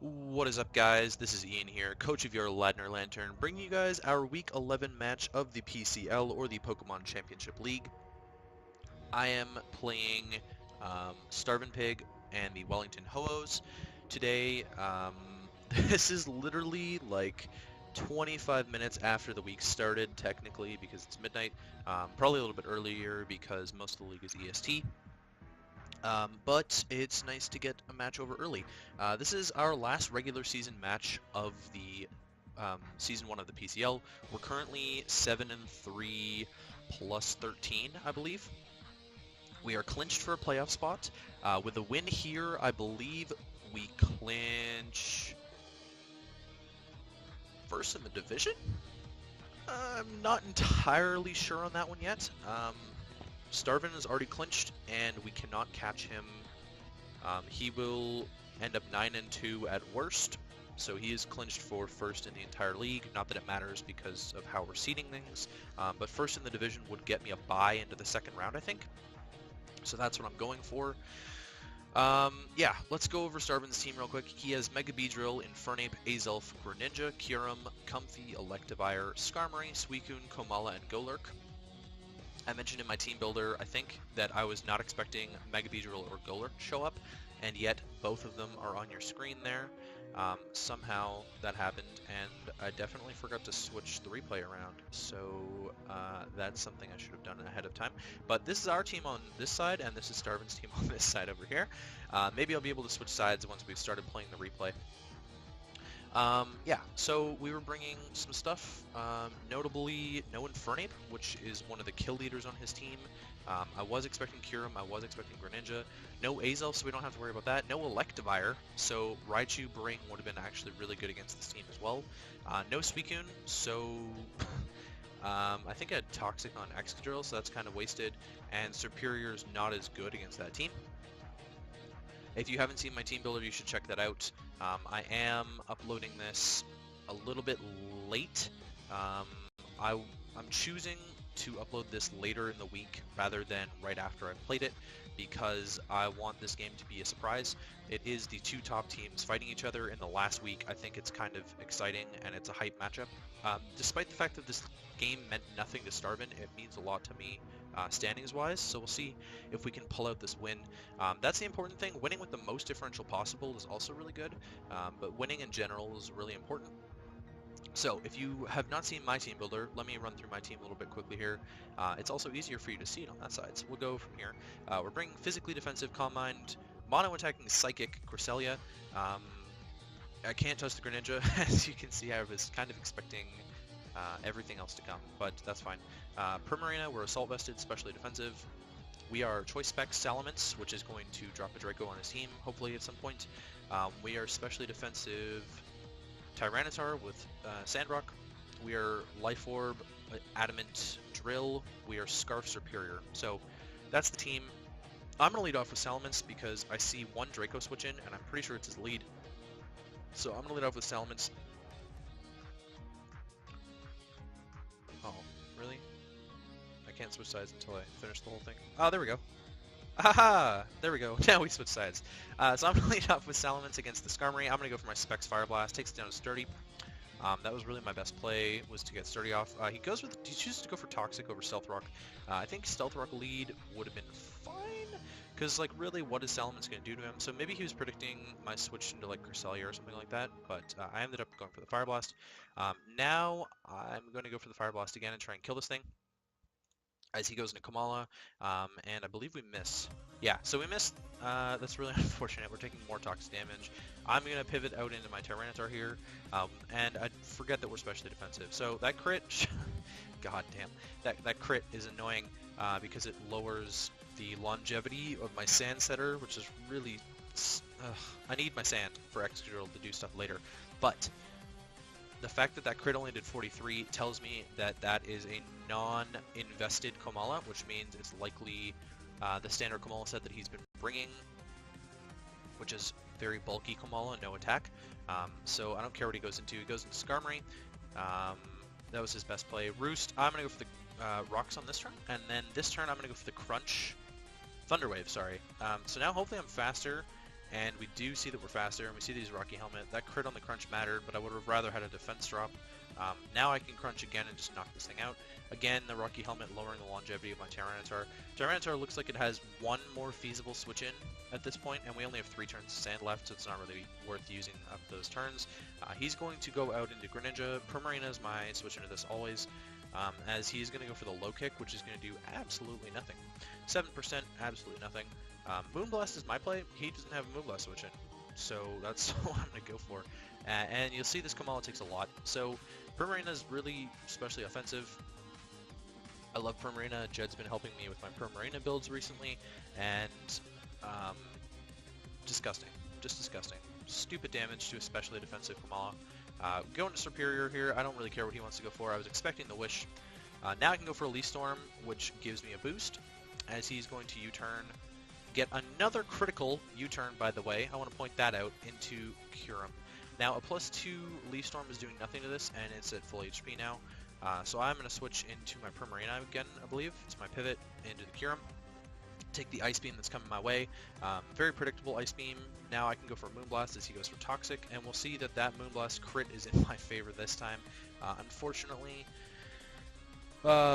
What is up, guys? This is Ian here, coach of your Ladner Lanturn, bringing you guys our Week 11 match of the PCL, or the Pokemon Championship League. I am playing Starvin and the Wellington Ho-ohs today. This is literally like 25 minutes after the week started, technically, because it's midnight. Probably a little bit earlier because most of the league is EST. But it's nice to get a match over early. This is our last regular season match of the season 1 of the PCL. We're currently 7-3 plus 13, I believe. We are clinched for a playoff spot. With a win here, I believe we clinch first in the division? I'm not entirely sure on that one yet. Starvin is already clinched, and we cannot catch him. He will end up 9-2 at worst, so he is clinched for first in the entire league. Not that it matters because of how we're seeding things, but first in the division would get me a bye into the second round, I think. So that's what I'm going for. Yeah, let's go over Starvin's team real quick. He has Mega Beedrill, Infernape, Azelf, Greninja, Kyurem, Comfey, Electivire, Skarmory, Suicune, Komala, and Golurk. I mentioned in my team builder, I think, that I was not expecting Mega Beedrill or Golurk to show up, and yet both of them are on your screen there. Somehow that happened, and I definitely forgot to switch the replay around, so that's something I should have done ahead of time. But this is our team on this side, and this is Starvin's team on this side over here. Maybe I'll be able to switch sides once we've started playing the replay. Yeah, so we were bringing some stuff, notably no Infernape, which is one of the kill leaders on his team. I was expecting Kyurem, I was expecting Greninja. No Azelf, so we don't have to worry about that. No Electivire, so Raichu Bring would have been actually really good against this team as well. No Suicune, so I think I had Toxic on Excadrill, so that's kind of wasted. And Superior's not as good against that team. If you haven't seen my team builder, you should check that out. I am uploading this a little bit late. I'm choosing to upload this later in the week rather than right after I've played it, because I want this game to be a surprise. It is the two top teams fighting each other in the last week. I think it's kind of exciting, and it's a hype matchup. Despite the fact that this game meant nothing to Starvin, it means a lot to me standings-wise, so we'll see if we can pull out this win. That's the important thing. Winning with the most differential possible is also really good, but winning in general is really important. So, if you have not seen my team builder, let me run through my team a little bit quickly here. It's also easier for you to see it on that side, so we'll go from here. We're bringing Physically Defensive, Calm Mind, Mono-Attacking Psychic, Cresselia. I can't touch the Greninja. As you can see, I was kind of expecting everything else to come, but that's fine. Primarina, we're Assault Vested, Specially Defensive. We are Choice Spec Salamence, which is going to drop a Draco on his team, hopefully at some point. We are Specially Defensive Tyranitar with Sandrock. We are Life Orb, Adamant Drill. We are Scarf Superior. So that's the team. I'm going to lead off with Salamence because I see one Draco switch in, and I'm pretty sure it's his lead. So I'm going to lead off with Salamence. Oh, really? I can't switch sides until I finish the whole thing. Oh, there we go. Haha! There we go. Now we switch sides. So I'm going to lead off with Salamence against the Skarmory. I'm going to go for my Specs Fire Blast. Takes it down to Sturdy. That was really my best play, was to get Sturdy off. He chooses to go for Toxic over Stealth Rock. I think Stealth Rock lead would have been fine, because, like, really, what is Salamence going to do to him? So maybe he was predicting my switch into, like, Cresselia or something like that, but I ended up going for the Fire Blast. Now I'm going to go for the Fire Blast again and try and kill this thing, as he goes into Komala, and I believe we miss. Yeah, so we missed. That's really unfortunate. We're taking more toxic damage. I'm going to pivot out into my Tyranitar here, and I forget that we're specially defensive. So that crit, god damn, that crit is annoying because it lowers the longevity of my Sand Setter, which is really, I need my Sand for Excadrill to do stuff later, but the fact that that crit only did 43 tells me that that is a non-invested Komala, which means it's likely the standard Komala set that he's been bringing, which is very bulky Komala, no attack. So I don't care what he goes into. He goes into Skarmory. That was his best play. Roost, I'm going to go for the Rocks on this turn, and then this turn I'm going to go for the Crunch. Thunderwave, sorry. So now hopefully I'm faster, and we do see that we're faster, and we see these Rocky Helmet. That crit on the crunch mattered, but I would have rather had a defense drop. Now I can crunch again and just knock this thing out. Again, the Rocky Helmet lowering the longevity of my Tyranitar. Tyranitar looks like it has one more feasible switch in at this point, and we only have 3 turns of sand left, so it's not really worth using up those turns. He's going to go out into Greninja. Primarina is my switch into this always, as he's going to go for the low kick, which is going to do absolutely nothing. 7%, absolutely nothing. Moonblast is my play. He doesn't have a Moonblast switch in, so that's what I'm going to go for. And you'll see this Kamala takes a lot. So Primarina is really especially offensive. I love Primarina. Jed's been helping me with my Primarina builds recently, and disgusting. Just disgusting. Stupid damage to especially defensive Kamala. Going to Superior here. I don't really care what he wants to go for. I was expecting the Wish. Now I can go for a Leaf Storm, which gives me a boost, as he's going to U-turn. Get another critical U-turn, by the way. I want to point that out, into Kyurem. Now, a +2 Leaf Storm is doing nothing to this, and it's at full HP now. So I'm going to switch into my Primarina again, I believe. It's my pivot into the Kyurem. Take the Ice Beam that's coming my way. Very predictable Ice Beam. Now I can go for Moonblast as he goes for Toxic, and we'll see that that Moonblast crit is in my favor this time. Unfortunately,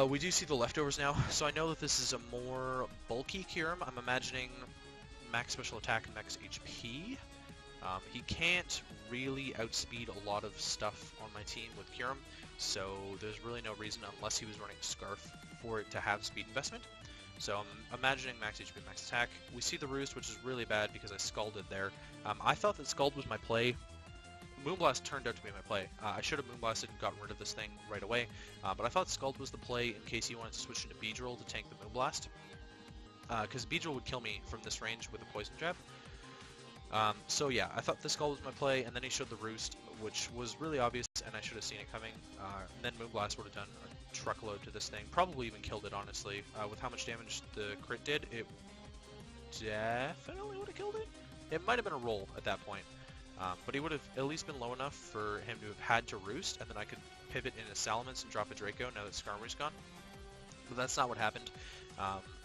we do see the leftovers now, so I know that this is a more bulky Kyurem. I'm imagining max special attack and max HP. He can't really outspeed a lot of stuff on my team with Kyurem, so there's really no reason, unless he was running Scarf, for it to have speed investment. So I'm imagining max HP, max attack. We see the Roost, which is really bad because I Scalded there. I thought that Scald was my play. Moonblast turned out to be my play. I should have Moonblasted and gotten rid of this thing right away, but I thought Scald was the play in case he wanted to switch into Beedrill to tank the Moonblast, because Beedrill would kill me from this range with a Poison Jab. So yeah, I thought this Scald was my play, and then he showed the Roost, which was really obvious, and I should have seen it coming. And then Moonblast would have done a truckload to this thing, probably even killed it, honestly. With how much damage the crit did, it definitely would have killed it. It might have been a roll at that point. But he would have at least been low enough for him to have had to Roost, and then I could pivot into Salamence and drop a Draco now that Skarmory's gone. But that's not what happened.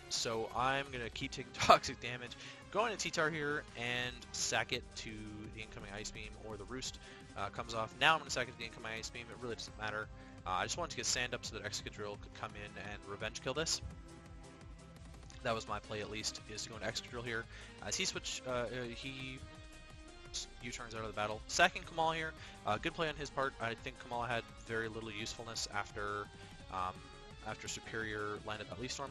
So I'm going to keep taking toxic damage, go into T-Tar here, and sack it to the incoming Ice Beam, or the Roost comes off. Now I'm going to sack it to the incoming Ice Beam. It really doesn't matter. I just wanted to get Sand up so that Excadrill could come in and revenge kill this. That was my play, at least, is to go into Excadrill here. As he U-turns out of the battle. Sacking Kamala here, good play on his part. I think Kamala had very little usefulness after Superior landed that Leaf Storm.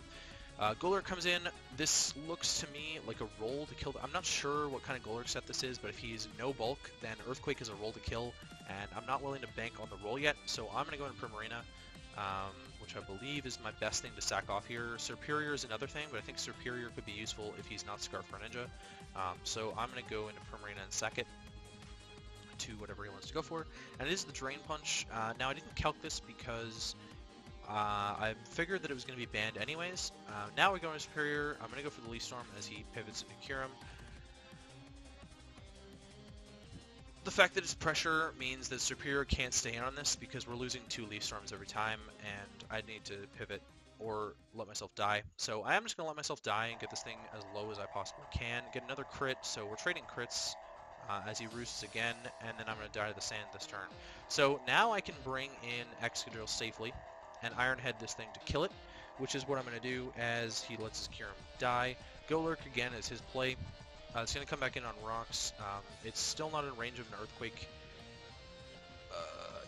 Golurk comes in. This looks to me like a roll to kill. I'm not sure what kind of Golurk set this is, but if he's no bulk, then Earthquake is a roll to kill, and I'm not willing to bank on the roll yet, so I'm going to go into Primarina, which I believe is my best thing to sack off here. Superior is another thing, but I think Superior could be useful if he's not Scarf Greninja. So I'm going to go into Primarina and sack it to whatever he wants to go for. And it is the Drain Punch. Now I didn't calc this because I figured that it was going to be banned anyways. Now we go into Superior. I'm going to go for the Leaf Storm as he pivots into Kyurem. The fact that it's pressure means that Superior can't stay in on this because we're losing 2 Leaf Storms every time, and I need to pivot or let myself die. So I am just going to let myself die and get this thing as low as I possibly can. Get another crit, so we're trading crits as he roosts again, and then I'm going to die to the sand this turn. So now I can bring in Excadrill safely and Iron Head this thing to kill it, which is what I'm going to do as he lets his Kyurem die. Golurk again is his play. It's going to come back in on rocks. It's still not in range of an Earthquake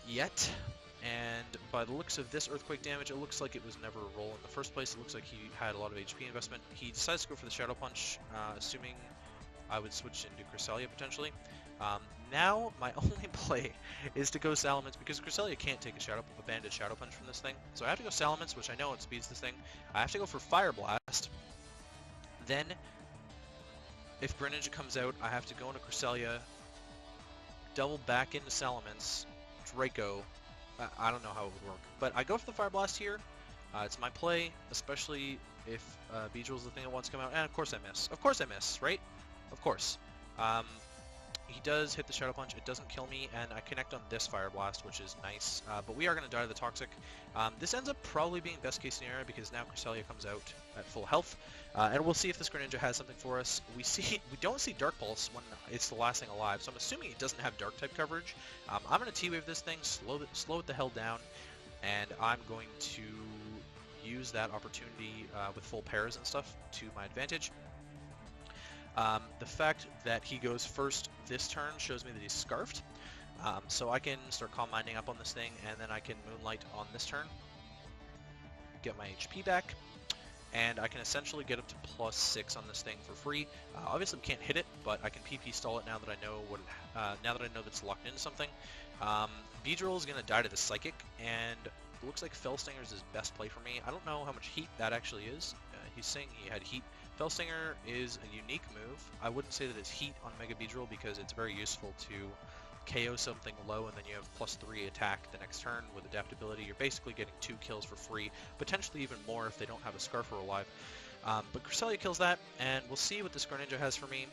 yet, and by the looks of this Earthquake damage, it looks like it was never a roll in the first place. It looks like he had a lot of HP investment. He decides to go for the Shadow Punch, assuming I would switch into Cresselia potentially. Now my only play is to go Salamence, because Cresselia can't take a banded Shadow Punch from this thing. So I have to go Salamence, which I know outspeeds this thing. I have to go for Fire Blast. Then, if Greninja comes out, I have to go into Cresselia, double back into Salamence, Draco. I don't know how it would work, but I go for the Fire Blast here. It's my play, especially if Beedrill's the thing that wants to come out. And of course I miss. Of course I miss, right? Of course. he does hit the Shadow Punch. It doesn't kill me, and I connect on this Fire Blast, which is nice. But we are going to die to the Toxic. This ends up probably being best case scenario because now Cresselia comes out at full health. And we'll see if this Greninja has something for us. We don't see Dark Pulse when it's the last thing alive, so I'm assuming it doesn't have Dark type coverage. I'm going to T-Wave this thing, slow it the hell down, and I'm going to use that opportunity with full pairs and stuff to my advantage. The fact that he goes first this turn shows me that he's Scarfed, so I can start Calm Minding up on this thing, and then I can Moonlight on this turn, get my HP back, and I can essentially get up to +6 on this thing for free. Obviously we can't hit it, but I can PP stall it now that I know now that I know that it's locked into something. Beedrill is going to die to the Psychic, and it looks like Fellstinger is his best play for me. I don't know how much heat that actually is. He's saying he had heat. Fellstinger is a unique move. I wouldn't say that it's heat on Mega Beedrill because it's very useful to KO something low and then you have +3 attack the next turn with adaptability. You're basically getting 2 kills for free, potentially even more if they don't have a Scarfer alive. But Cresselia kills that, and we'll see what this Greninja has for me.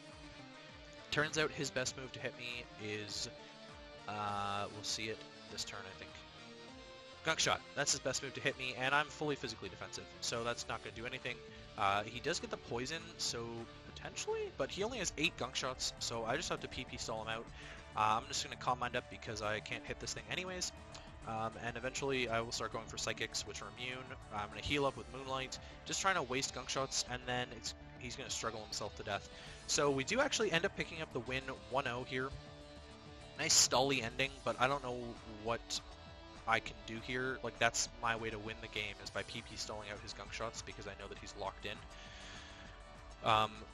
Turns out his best move to hit me is, we'll see it this turn, I think. Gunk Shot. That's his best move to hit me, and I'm fully physically defensive, so that's not going to do anything. He does get the poison, so potentially, but he only has 8 Gunk Shots, so I just have to PP stall him out. I'm just going to Calm Mind up because I can't hit this thing anyways, and eventually I will start going for Psychics, which are immune. I'm going to heal up with Moonlight, just trying to waste Gunk Shots, and then he's going to struggle himself to death. So we do actually end up picking up the win 1-0 here. Nice stally ending, but I don't know what I can do here. Like, that's my way to win the game, is by PP stalling out his Gunk Shots because I know that he's locked in.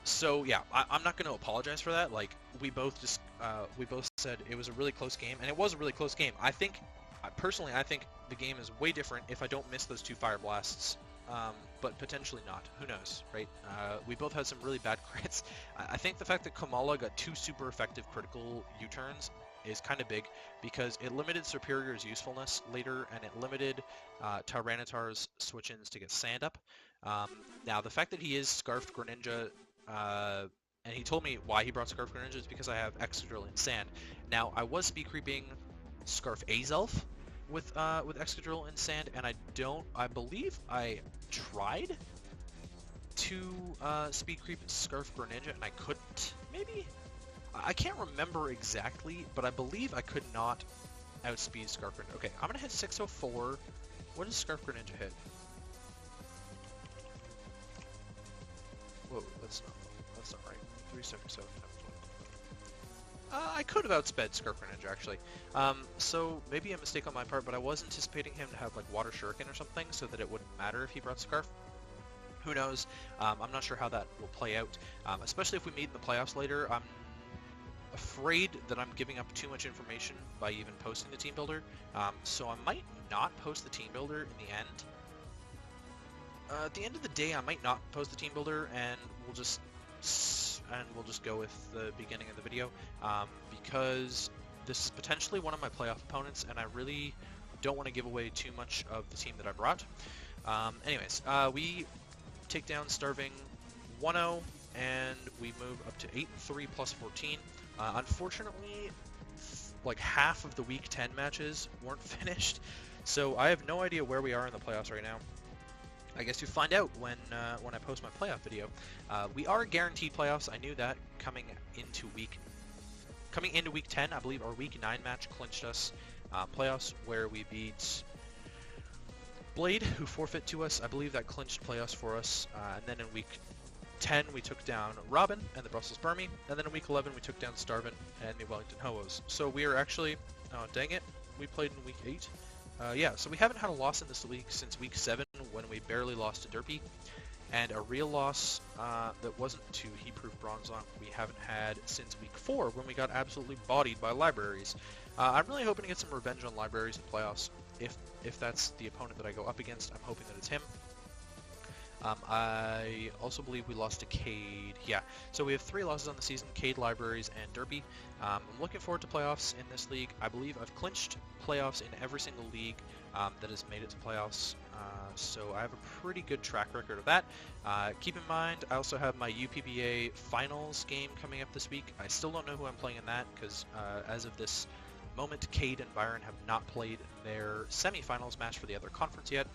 So yeah, I'm not going to apologize for that. Like, we both said it was a really close game, and it was a really close game. Personally, I think the game is way different if I don't miss those 2 Fire Blasts, but potentially not. Who knows, right? We both had some really bad crits. I think the fact that Kamala got 2 super effective critical U-turns is kind of big because it limited Superior's usefulness later, and it limited Tyranitar's switch-ins to get Sand up. Now, the fact that he is Scarfed Greninja, and he told me why he brought Scarfed Greninja is because I have Excadrill and Sand. Now, I was speed creeping Scarf Azelf with Excadrill and Sand, and I believe I tried to speed creep Scarf Greninja, and I couldn't, maybe? I can't remember exactly, but I believe I could not outspeed Scarf Greninja. Okay, I'm going to hit 604. What does Scarf Greninja hit? Whoa, that's not right. 377 times 1. I could have outsped Scarf Greninja, actually. So maybe a mistake on my part, but I was anticipating him to have like Water Shuriken or something so that it wouldn't matter if he brought Scarf. Who knows? I'm not sure how that will play out, especially if we meet in the playoffs later. I'm afraid that I'm giving up too much information by even posting the team builder, so I might not post the team builder in the end. At the end of the day, I might not post the team builder, and we'll just go with the beginning of the video, because this is potentially one of my playoff opponents, and I really don't want to give away too much of the team that I brought. Anyways, we take down Starvin 1-0, and we move up to 8-3 plus 14. Unfortunately, like half of the Week 10 matches weren't finished, so I have no idea where we are in the playoffs right now. I guess you'll find out when I post my playoff video. We are guaranteed playoffs. I knew that coming into week 10. I believe our Week 9 match clinched us playoffs, where we beat Blade, who forfeit to us. I believe that clinched playoffs for us. And then in Week 10, we took down Robin and the Brussels Burmy, and then in Week 11, we took down Starvin and the Wellington Ho-ohs. So we are actually, oh dang it, we played in Week 8. Yeah, so we haven't had a loss in this league since Week 7, when we barely lost to Derpy, and a real loss that wasn't to Heat-Proof Bronzong we haven't had since Week 4, when we got absolutely bodied by Libraries. I'm really hoping to get some revenge on Libraries in playoffs. If that's the opponent that I go up against, I'm hoping that it's him. I also believe we lost to Cade. Yeah, so we have 3 losses on the season, Cade, Libraries, and Derpy. I'm looking forward to playoffs in this league. I believe I've clinched playoffs in every single league that has made it to playoffs, so I have a pretty good track record of that. Keep in mind, I also have my UPBA finals game coming up this week. I still don't know who I'm playing in that, because as of this moment, Cade and Byron have not played their semifinals match for the other conference yet,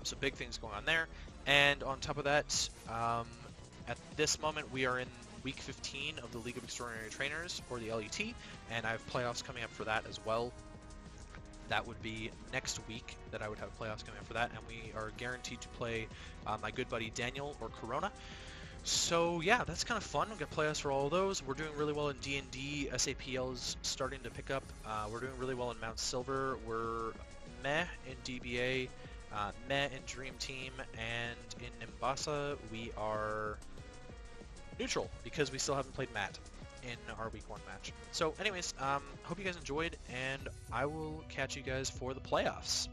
so big things going on there. And on top of that, at this moment we are in week 15 of the League of Extraordinary Trainers, or the LET, and I have playoffs coming up for that as well. That would be next week that I would have playoffs coming up for that, and we are guaranteed to play my good buddy Daniel or Corona. So yeah, that's kind of fun. We'll get playoffs for all of those. We're doing really well in D&D. SAPL is starting to pick up. We're doing really well in Mount Silver. We're meh in DBA, meh in Dream Team, and in Nimbasa we are neutral because we still haven't played Matt in our week 1 match. So anyways, hope you guys enjoyed, and I will catch you guys for the playoffs.